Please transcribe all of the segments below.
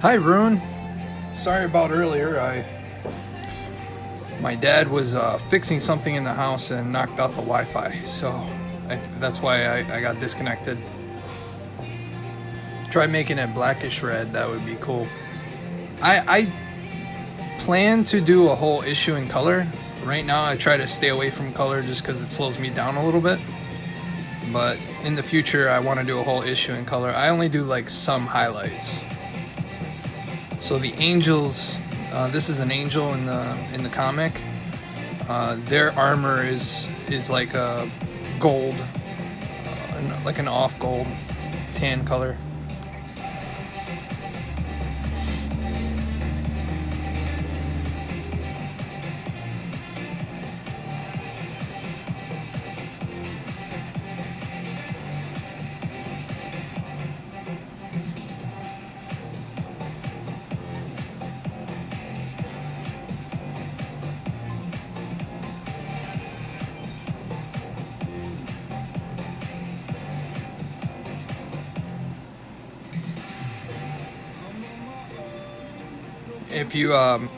Hi, Rune. Sorry about earlier. My dad was fixing something in the house and knocked out the Wi-Fi, so that's why I got disconnected. Try making it blackish red. That would be cool. I plan to do a whole issue in color. Right now, I try to stay away from color just because it slows me down a little bit. But in the future, I want to do a whole issue in color. I only do like some highlights. So the angels, this is an angel in the comic. Their armor is like a gold, like an off gold tan color.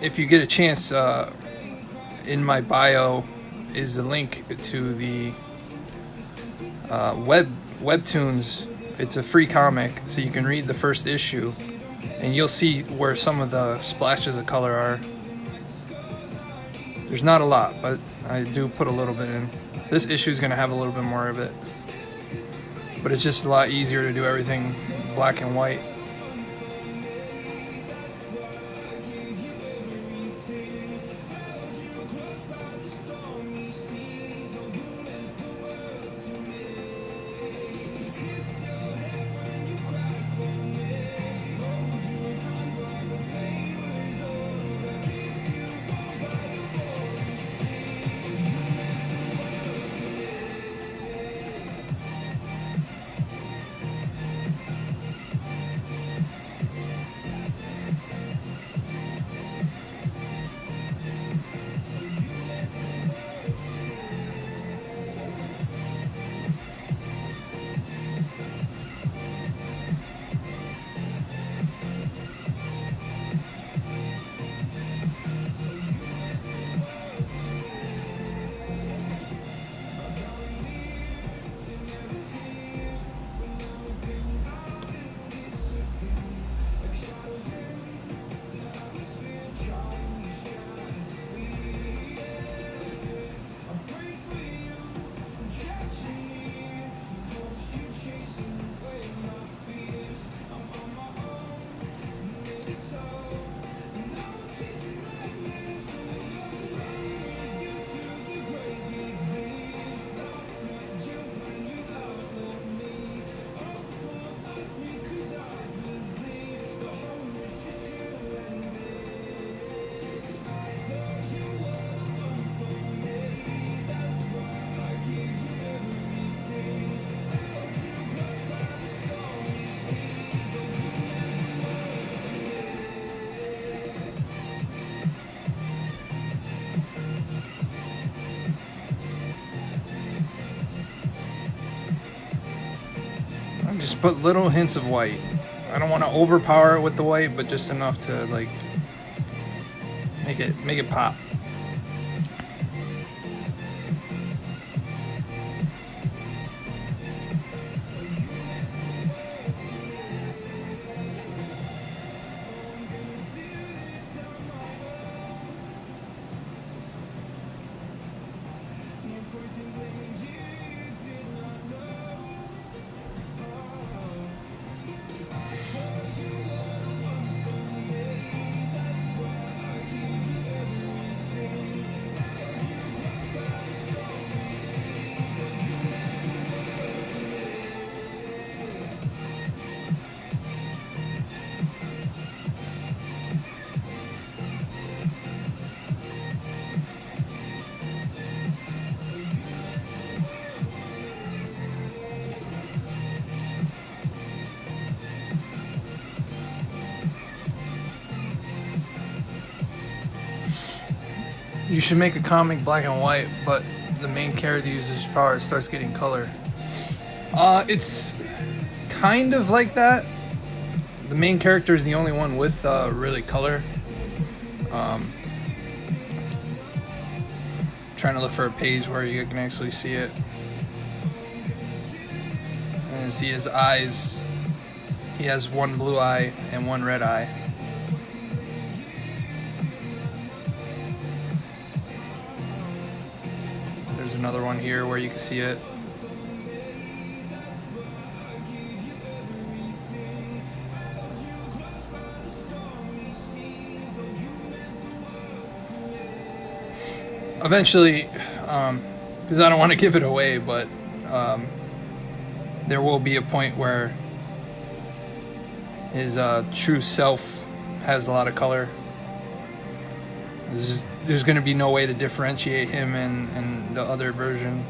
If you get a chance, in my bio is the link to the webtoons. It's a free comic, so you can read the first issue, and you'll see where some of the splashes of color are. There's not a lot, but I do put a little bit in. This issue is going to have a little bit more of it, but it's just a lot easier to do everything black and white. Just put little hints of white. I don't want to overpower it with the white, but just enough to like make it pop. You should make a comic black and white, but the main character uses his power, it starts getting color. It's kind of like that, the main character is the only one with really color. Trying to look for a page where you can actually see it. And see his eyes. He has one blue eye and one red eye. There's another one here where you can see it. Eventually, because I don't want to give it away, but there will be a point where his true self has a lot of color. There's going to be no way to differentiate him and the other version.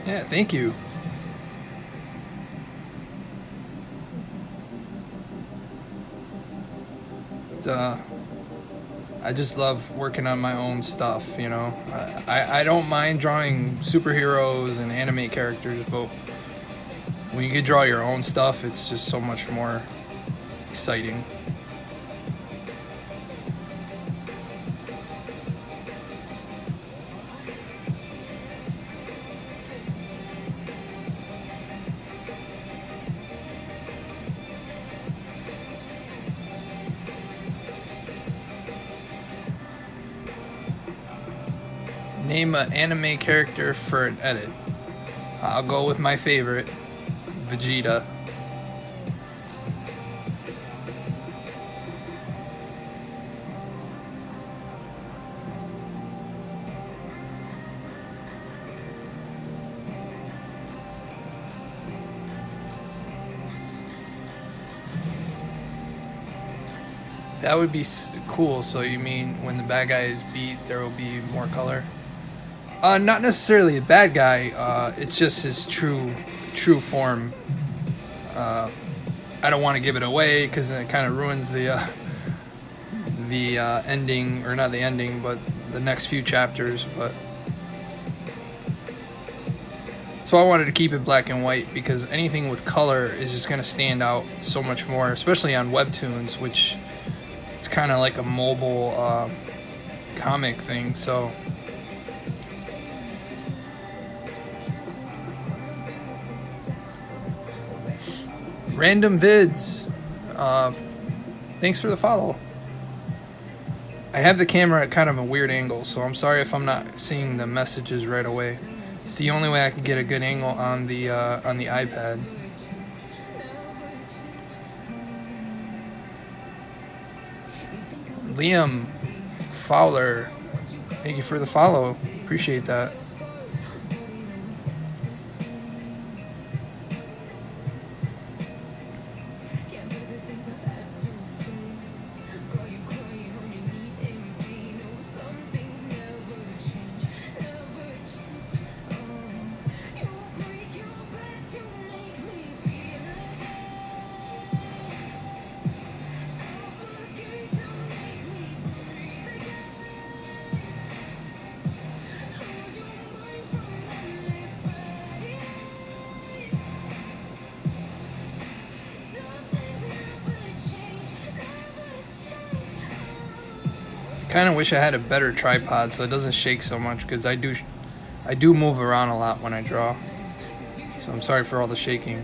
Yeah, thank you. I just love working on my own stuff, you know. I don't mind drawing superheroes and anime characters, but when you can draw your own stuff, it's just so much more exciting. Name an anime character for an edit. I'll go with my favorite, Vegeta. That would be cool. So you mean when the bad guy is beat, there will be more color? Not necessarily a bad guy. It's just his true form. I don't want to give it away because it kind of ruins the ending, or not the ending, but the next few chapters. But so I wanted to keep it black and white because anything with color is just going to stand out so much more, especially on webtoons, which it's kind of like a mobile comic thing. So. Random vids, thanks for the follow. I have the camera at kind of a weird angle, so I'm sorry if I'm not seeing the messages right away. It's the only way I can get a good angle on the iPad. Liam Fowler, thank you for the follow. Appreciate that. Kind of wish I had a better tripod so it doesn't shake so much, because I do move around a lot when I draw, so I'm sorry for all the shaking.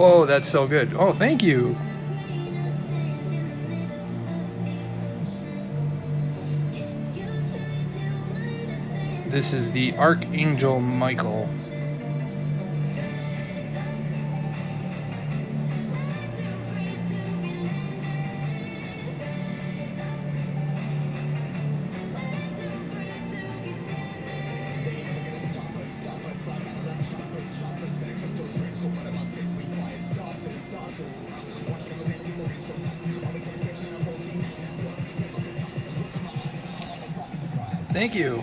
Whoa, that's so good. Oh, thank you. This is the Archangel Michael. Thank you.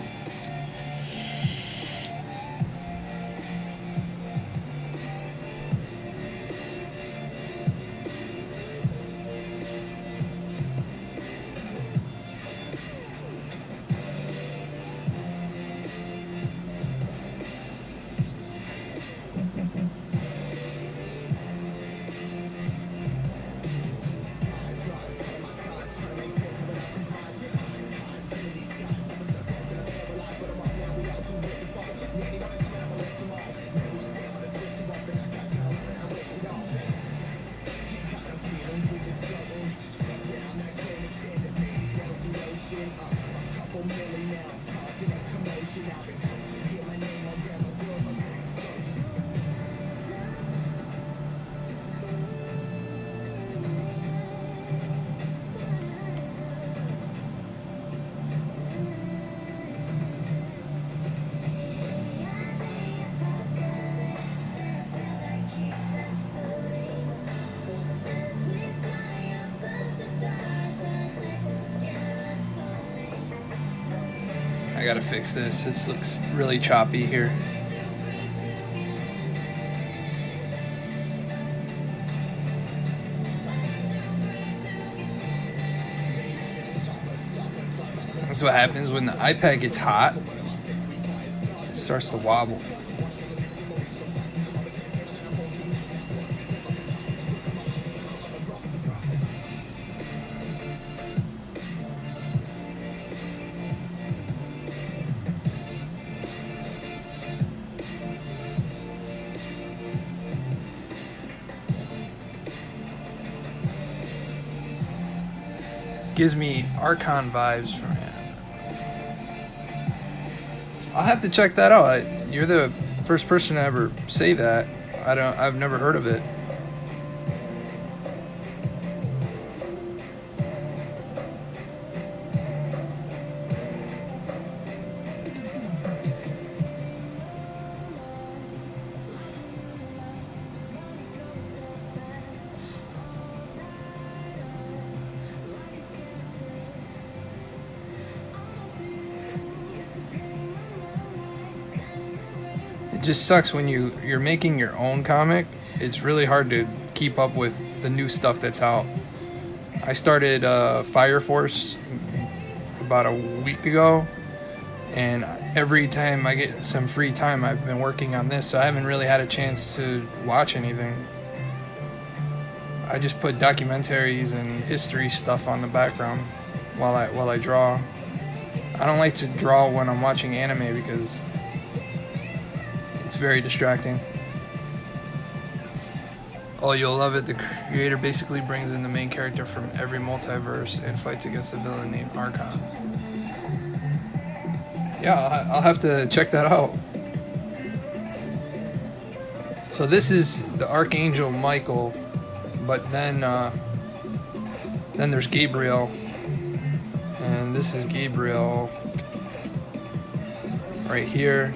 I gotta fix this. This looks really choppy here. That's what happens when the iPad gets hot. It starts to wobble. Gives me Archon vibes from him. I'll have to check that out. You're the first person to ever say that. I've never heard of it. It just sucks when you're making your own comic. It's really hard to keep up with the new stuff that's out. I started Fire Force about a week ago, and every time I get some free time I've been working on this, so I haven't really had a chance to watch anything. I just put documentaries and history stuff on the background while I draw. I don't like to draw when I'm watching anime because it's very distracting. Oh, you'll love it. The creator basically brings in the main character from every multiverse and fights against a villain named Archon. Yeah, I'll have to check that out. So this is the Archangel Michael, but then there's Gabriel, and this is Gabriel right here.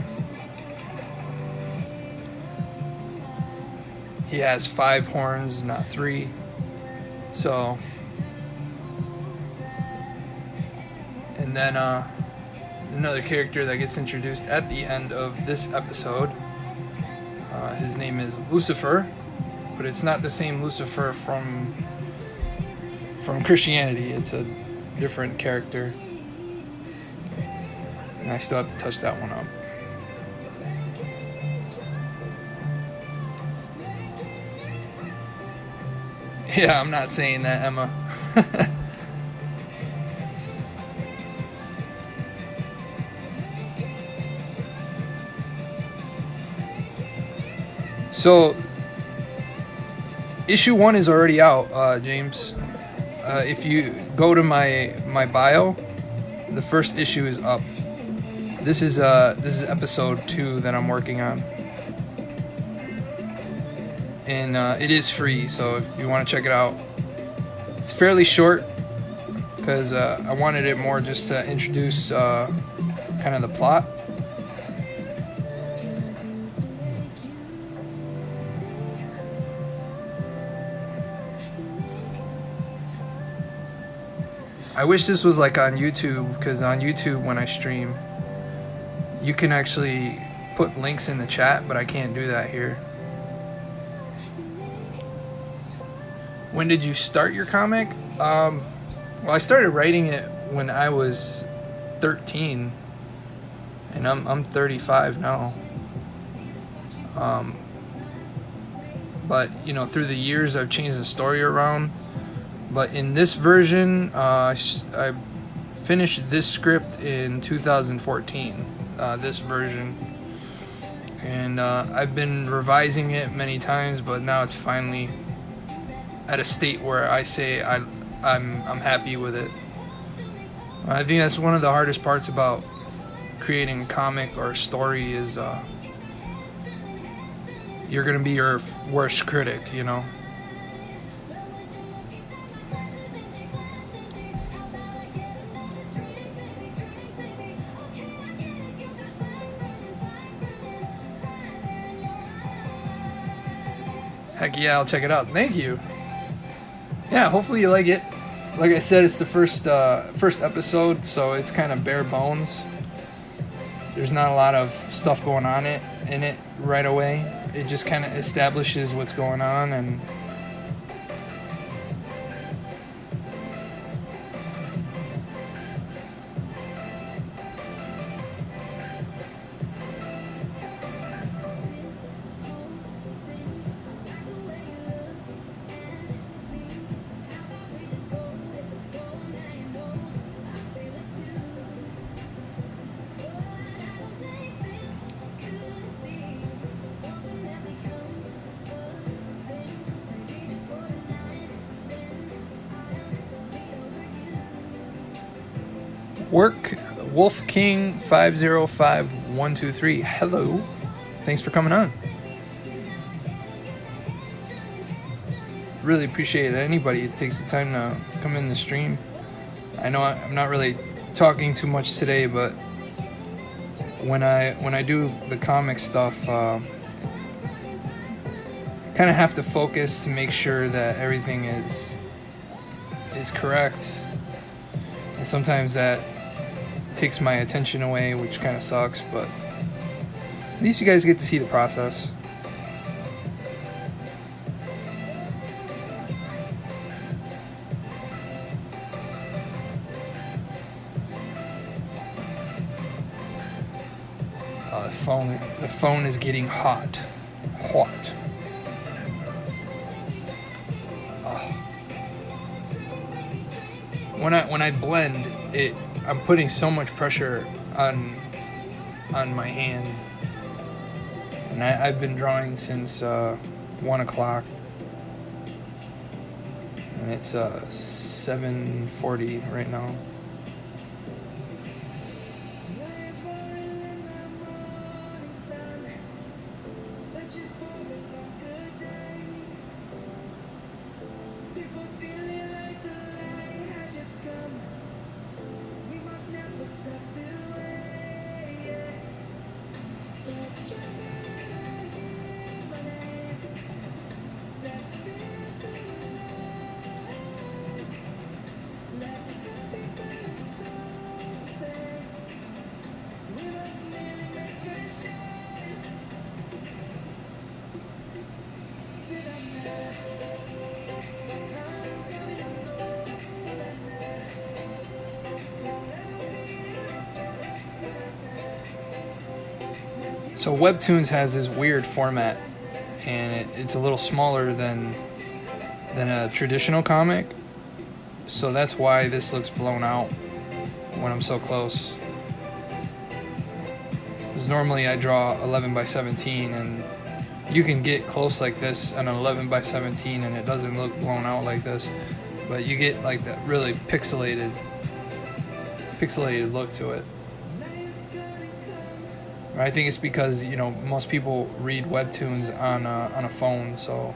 He has 5 horns, not 3. So, and then another character that gets introduced at the end of this episode. His name is Lucifer, but it's not the same Lucifer from Christianity. It's a different character, and I still have to touch that one up. Yeah, I'm not saying that, Emma. So, issue 1 is already out, James. If you go to my bio, the first issue is up. This is episode 2 that I'm working on, and it is free. So if you want to check it out, it's fairly short because I wanted it more just to introduce kind of the plot. I wish this was like on YouTube, because on YouTube when I stream, you can actually put links in the chat, but I can't do that here. When did you start your comic? Well, I started writing it when I was 13, and I'm 35 now. But you know, through the years, I've changed the story around. But in this version, I finished this script in 2014, this version. And I've been revising it many times, but now it's finally at a state where I say I'm happy with it. I think that's one of the hardest parts about creating a comic or a story is you're gonna be your worst critic, you know. Heck yeah, I'll check it out. Thank you. Yeah, hopefully you like it. Like I said, it's the first episode, so it's kind of bare bones. There's not a lot of stuff going on in it right away. It just kind of establishes what's going on, and Work Wolf King 505123. Hello. Thanks for coming on. Really appreciate it. Anybody that takes the time to come in the stream. I know I'm not really talking too much today, but when I do the comic stuff, kind of have to focus to make sure that everything is correct. And sometimes that takes my attention away, which kind of sucks, but at least you guys get to see the process. The phone is getting hot. Oh. When I blend it, I'm putting so much pressure on my hand, and I've been drawing since 1 o'clock, and it's 7:40 right now. So Webtoons has this weird format, and it's a little smaller than a traditional comic. So that's why this looks blown out when I'm so close. Because normally I draw 11 by 17, and You can get close like this on an 11 by 17 and it doesn't look blown out like this, but you get like that really pixelated look to it. I think it's because, you know, most people read webtoons on a phone, so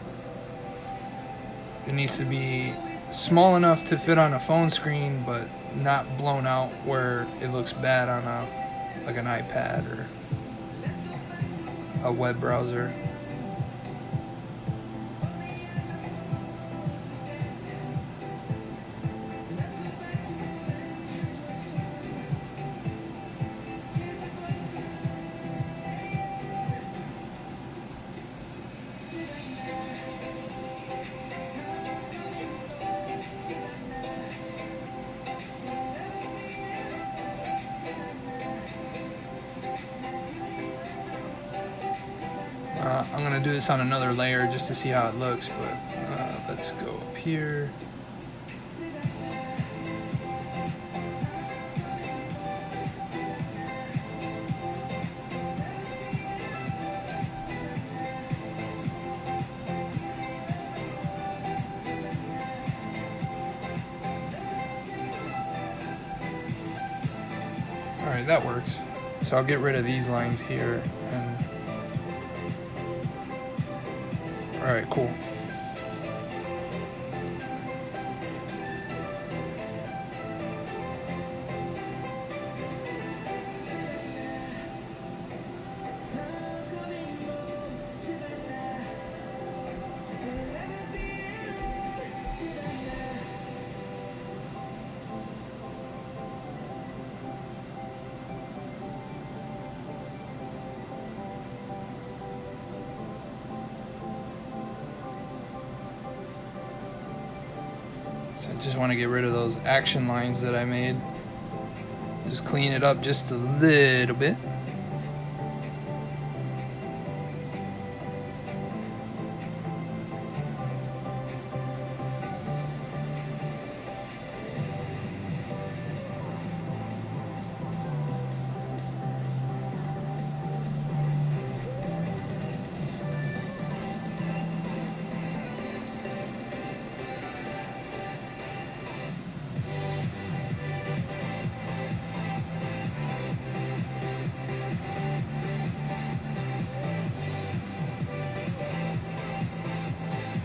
it needs to be small enough to fit on a phone screen, but not blown out where it looks bad on like an iPad or a web browser. I'm gonna do this on another layer just to see how it looks, but let's go up here. Alright, that works. So I'll get rid of these lines here. And alright, cool. So I just want to get rid of those action lines that I made. Just clean it up just a little bit.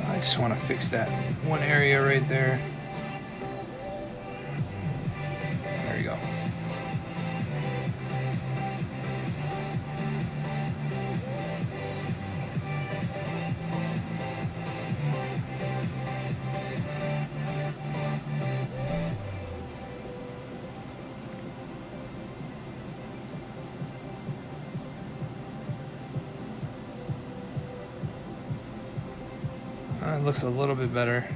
I just want to fix that one area right there. There you go. It looks a little bit better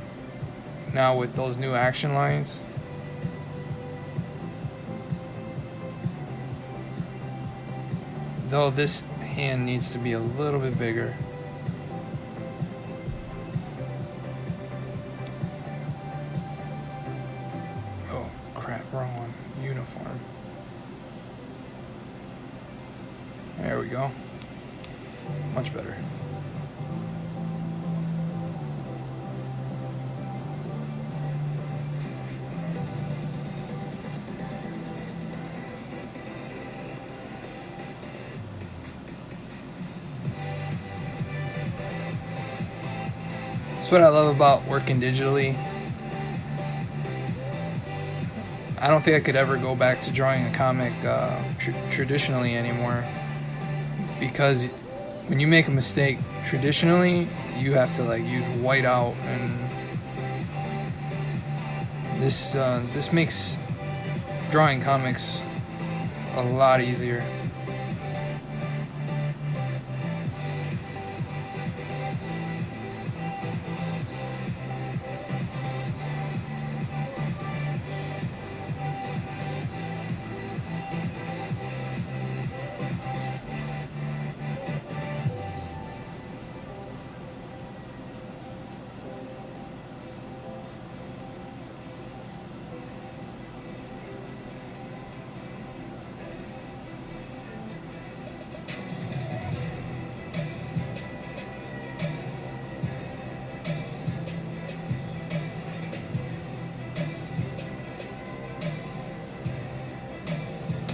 now with those new action lines. Though this hand needs to be a little bit bigger. Oh crap, wrong one. Uniform. There we go. Much better. That's what I love about working digitally. I don't think I could ever go back to drawing a comic traditionally anymore, because when you make a mistake traditionally, you have to like use whiteout, and this makes drawing comics a lot easier.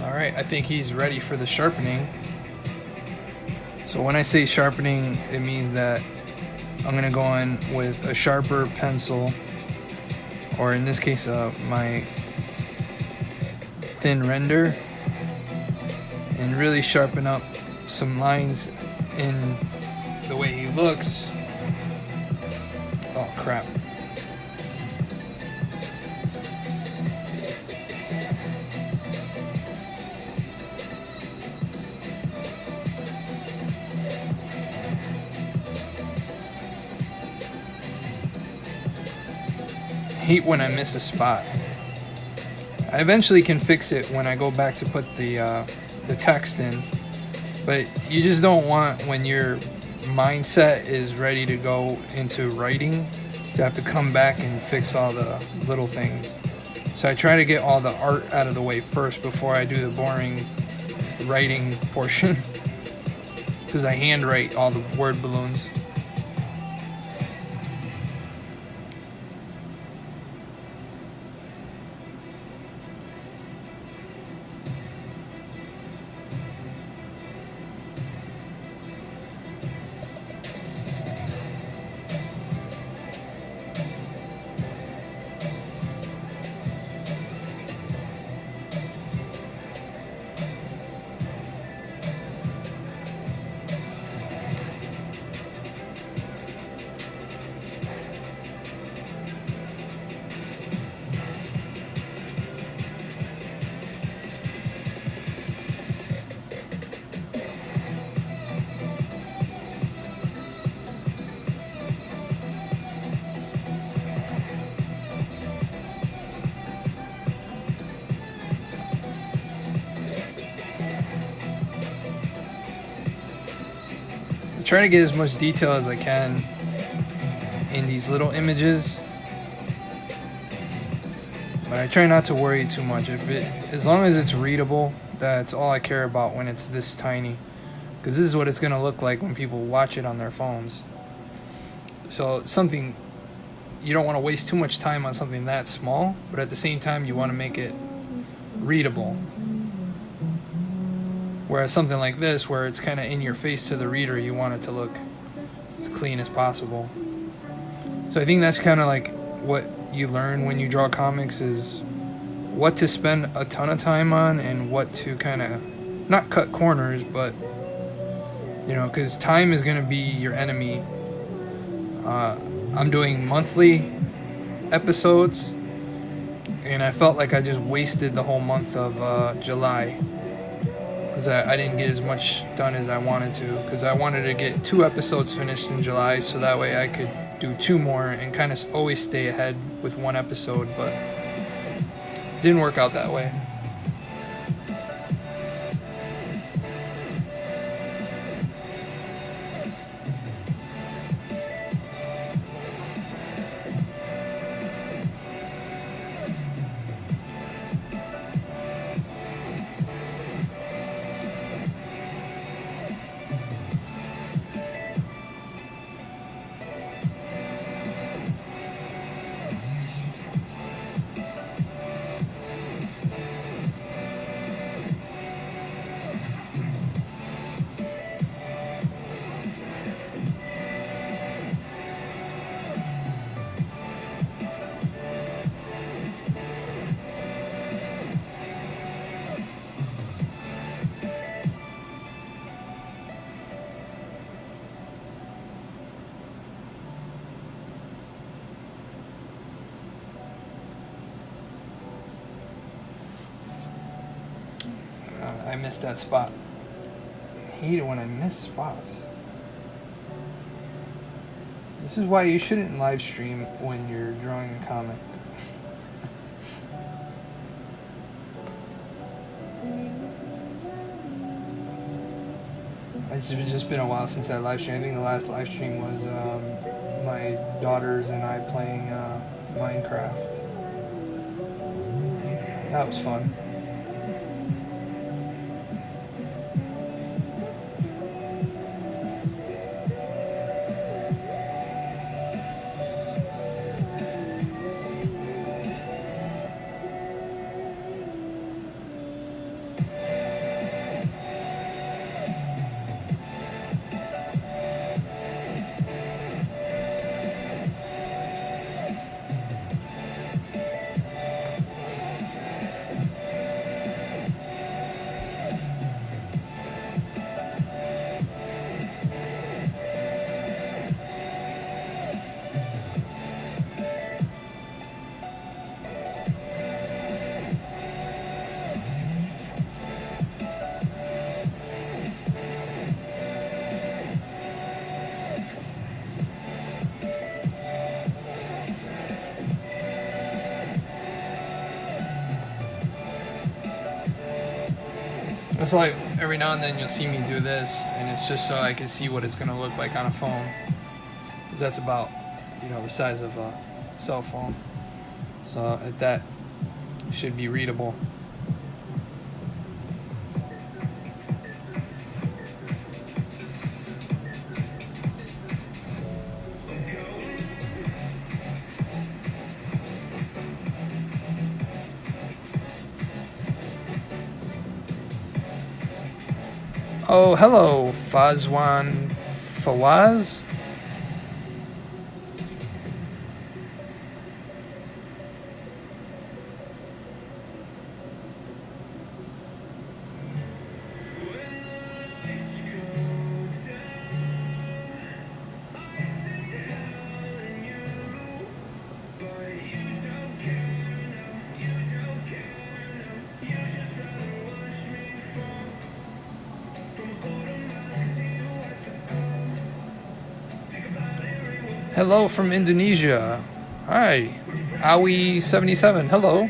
Alright, I think he's ready for the sharpening. So when I say sharpening, it means that I'm going to go in with a sharper pencil, or in this case my thin render, and really sharpen up some lines in the way he looks. Oh crap. Hate when I miss a spot. I eventually can fix it when I go back to put the text in, but you just don't want, when your mindset is ready to go into writing, to have to come back and fix all the little things. So I try to get all the art out of the way first before I do the boring writing portion, because I handwrite all the word balloons. Try to get as much detail as I can in these little images, but I try not to worry too much. As long as it's readable, that's all I care about when it's this tiny, because this is what it's going to look like when people watch it on their phones. So something, you don't want to waste too much time on something that small, but at the same time you want to make it readable. Whereas something like this, where it's kind of in your face to the reader, you want it to look as clean as possible. So I think that's kind of like what you learn when you draw comics, is what to spend a ton of time on and what to kind of not cut corners, but you know, because time is going to be your enemy. I'm doing monthly episodes, and I felt like I just wasted the whole month of July, because I didn't get as much done as I wanted to, because I wanted to get 2 episodes finished in July, so that way I could do 2 more and kind of always stay ahead with 1 episode, but it didn't work out that way. I missed that spot. I hate it when I miss spots. This is why you shouldn't live stream when you're drawing a comic. It's just been a while since I live streamed. I think the last live stream was my daughters and I playing Minecraft. That was fun. It's like every now and then you'll see me do this, and it's just so I can see what it's gonna look like on a phone. 'Cause that's about, you know, the size of a cell phone. So at that, it should be readable. Oh, hello, Fazwan Fawaz. Hello from Indonesia. Hi. Awi77. Hello.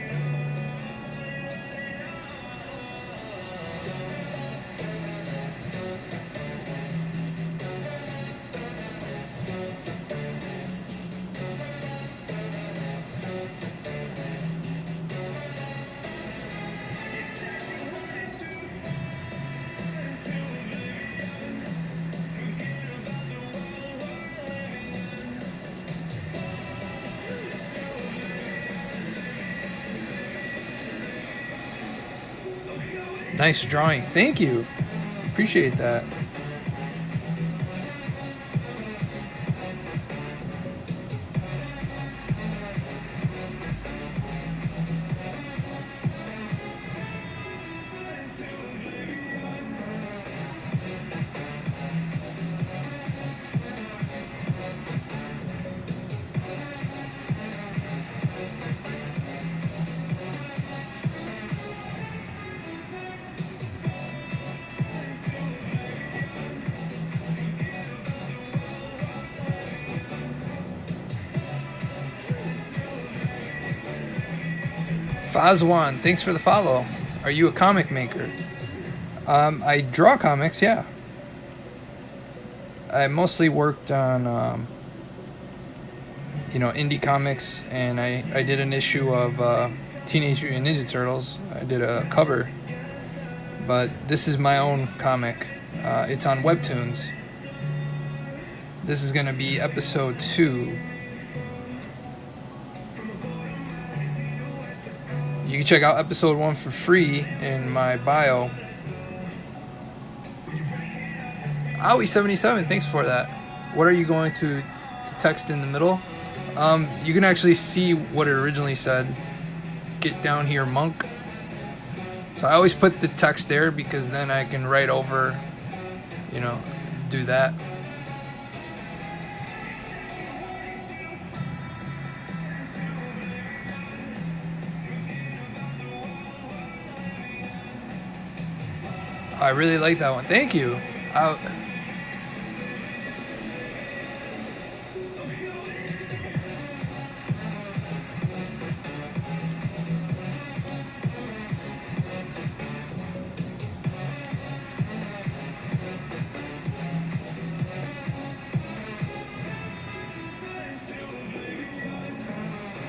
Nice drawing. Thank you. Appreciate that. Fazwan, thanks for the follow. Are you a comic maker? I draw comics, yeah. I mostly worked on, you know, indie comics, and I did an issue of Teenage Mutant Ninja Turtles. I did a cover, but this is my own comic. It's on Webtoons. This is going to be episode 2. You can check out episode 1 for free in my bio. Awi77, thanks for that. What are you going to text in the middle? You can actually see what it originally said. Get down here, monk. So I always put the text there because then I can write over, you know, do that. I really like that one. Thank you.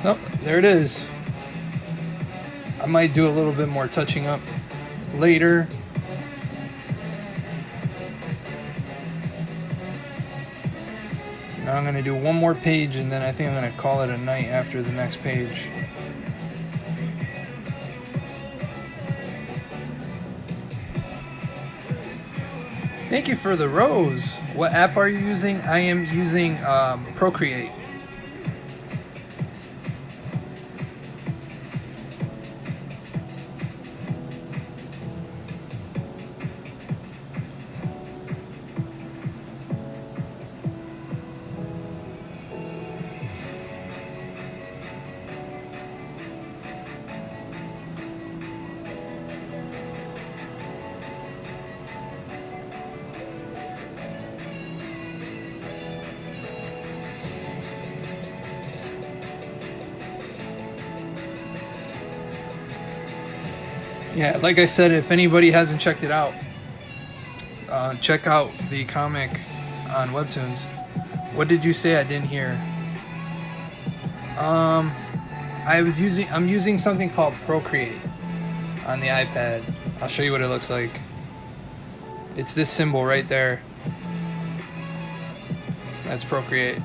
Oh, there it is. I might do a little bit more touching up later. Now I'm going to do one more page, and then I think I'm going to call it a night after the next page. Thank you for the rose. What app are you using? I am using Procreate. Yeah, like I said, if anybody hasn't checked it out, check out the comic on Webtoons. What did you say? I didn't hear. I'm using something called Procreate on the iPad. I'll show you what it looks like. It's this symbol right there. That's Procreate.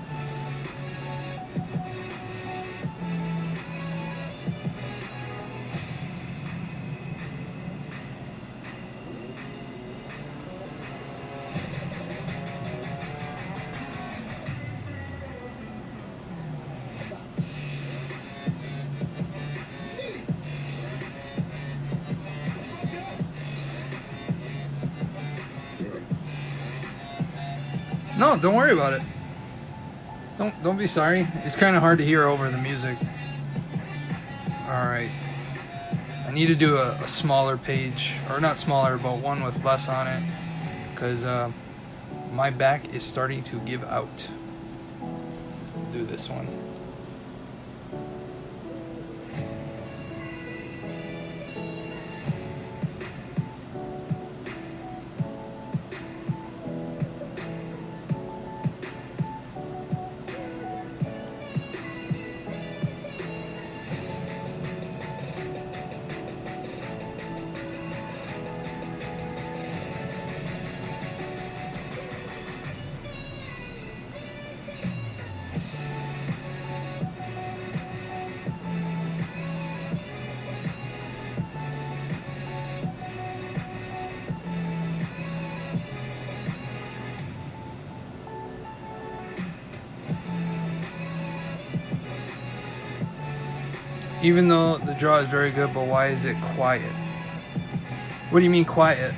No, don't worry about it. Don't be sorry. It's kind of hard to hear over the music. All right. I need to do a smaller page, or not smaller, but one with less on it, because my back is starting to give out. We'll do this one. Even though the draw is very good, but why is it quiet? What do you mean quiet?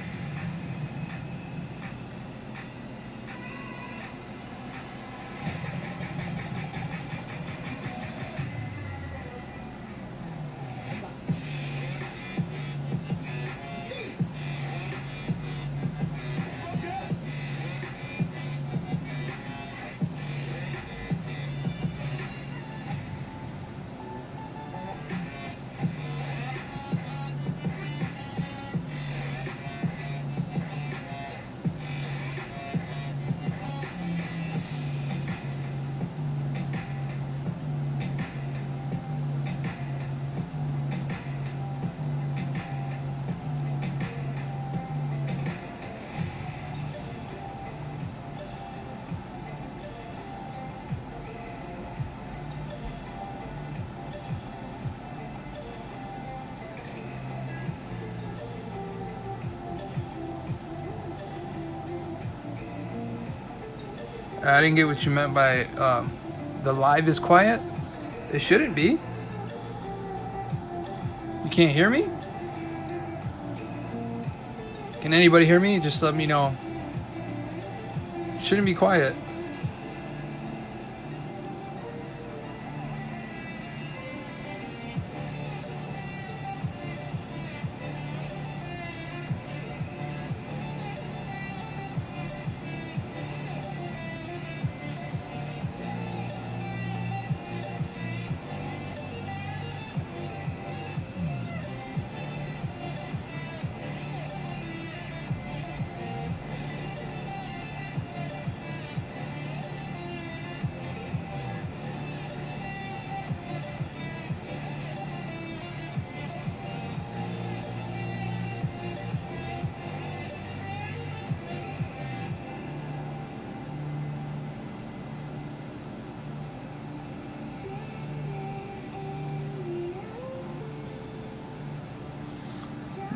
I didn't get what you meant by the live is quiet. It shouldn't be. You can't hear me? Can anybody hear me? Just let me know. It shouldn't be quiet.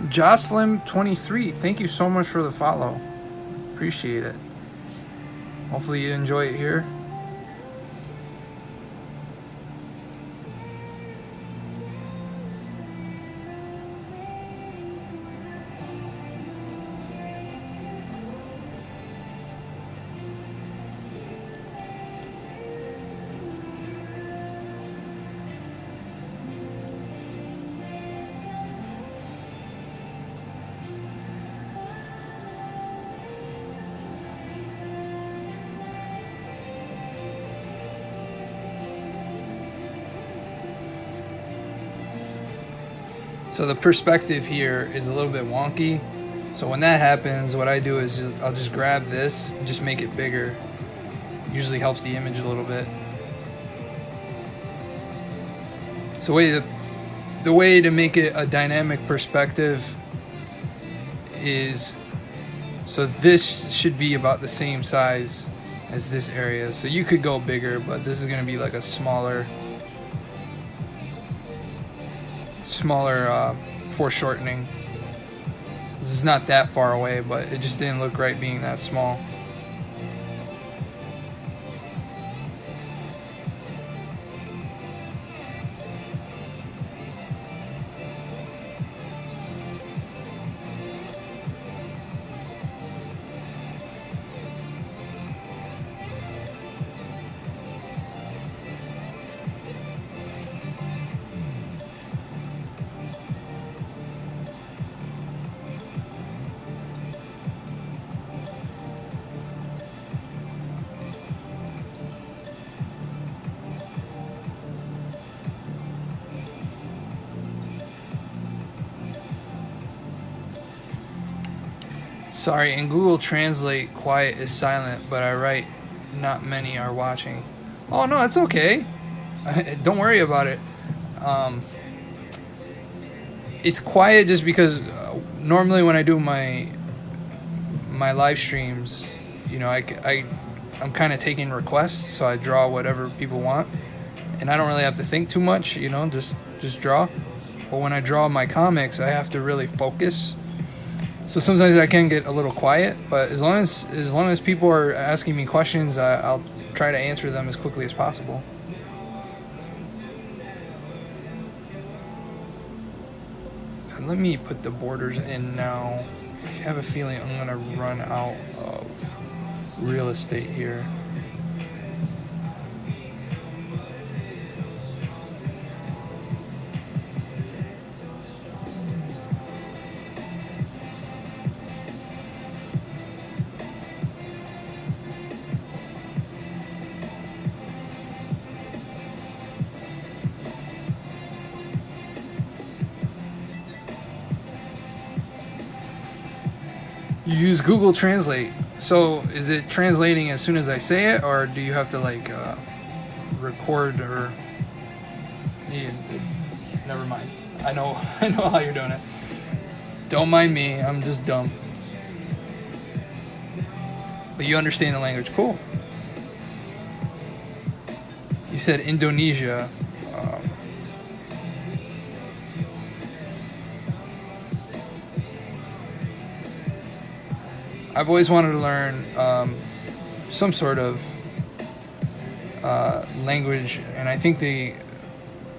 Jocelyn23, thank you so much for the follow. Appreciate it. Hopefully you enjoy it here. So the perspective here is a little bit wonky. So when that happens, what I do is I'll just grab this and just make it bigger. Usually helps the image a little bit. So the way to make it a dynamic perspective is, so this should be about the same size as this area. So you could go bigger, but this is going to be like a smaller foreshortening. This is not that far away, but it just didn't look right being that small. Sorry, in Google Translate, quiet is silent, but I write not many are watching. Oh no, it's okay. Don't worry about it. It's quiet just because normally when I do my live streams, you know, I'm kind of taking requests, so I draw whatever people want, and I don't really have to think too much, you know, just draw. But when I draw my comics, I have to really focus. So sometimes I can get a little quiet, but as long as people are asking me questions, I'll try to answer them as quickly as possible. And let me put the borders in now. I have a feeling I'm gonna run out of real estate here. You use Google Translate. So is it translating as soon as I say it, or do you have to like record or? Yeah, never mind. I know how you're doing it. Don't mind me. I'm just dumb. But you understand the language. Cool. You said Indonesia. I've always wanted to learn some sort of language, and I think the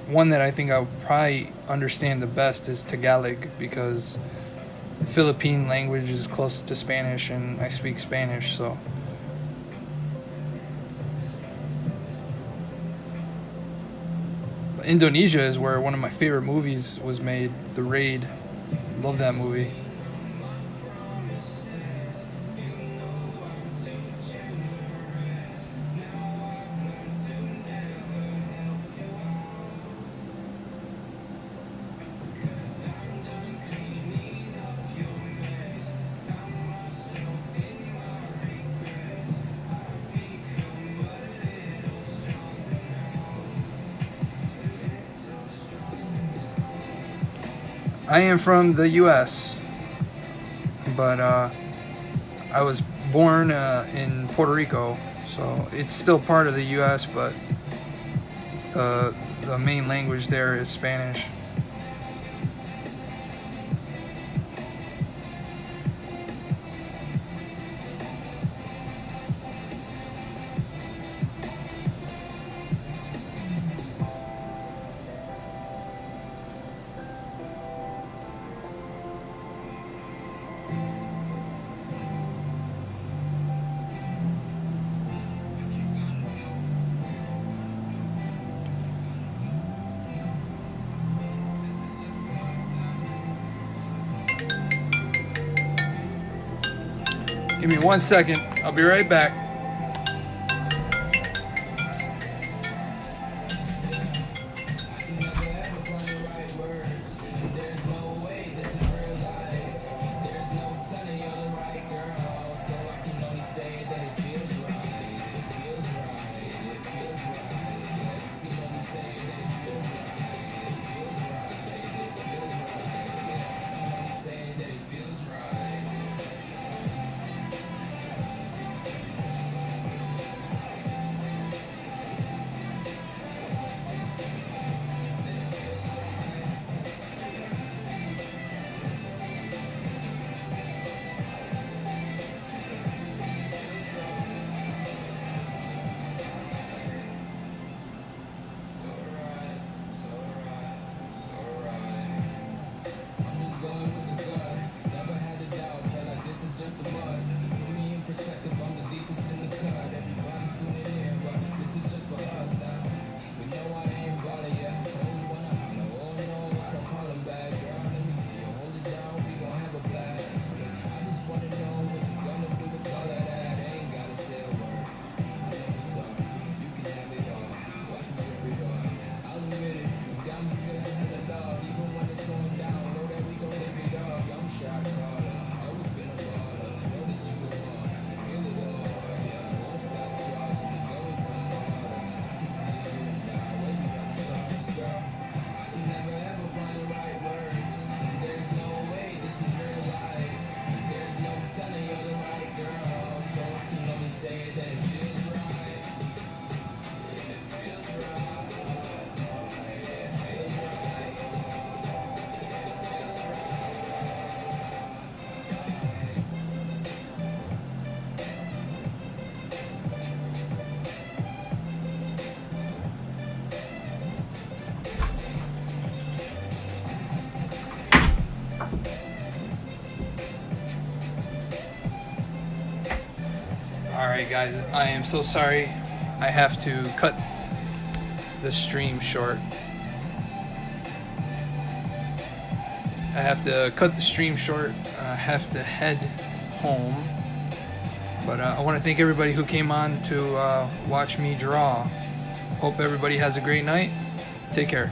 one that I think I'll probably understand the best is Tagalog, because the Philippine language is close to Spanish, and I speak Spanish, so. Indonesia is where one of my favorite movies was made, The Raid. Love that movie. I am from the U.S., but I was born in Puerto Rico, so it's still part of the U.S., but the main language there is Spanish. Give me 1 second. I'll be right back. Alright guys, I am so sorry. I have to cut the stream short. I have to cut the stream short. I have to head home. But I want to thank everybody who came on to watch me draw. Hope everybody has a great night. Take care.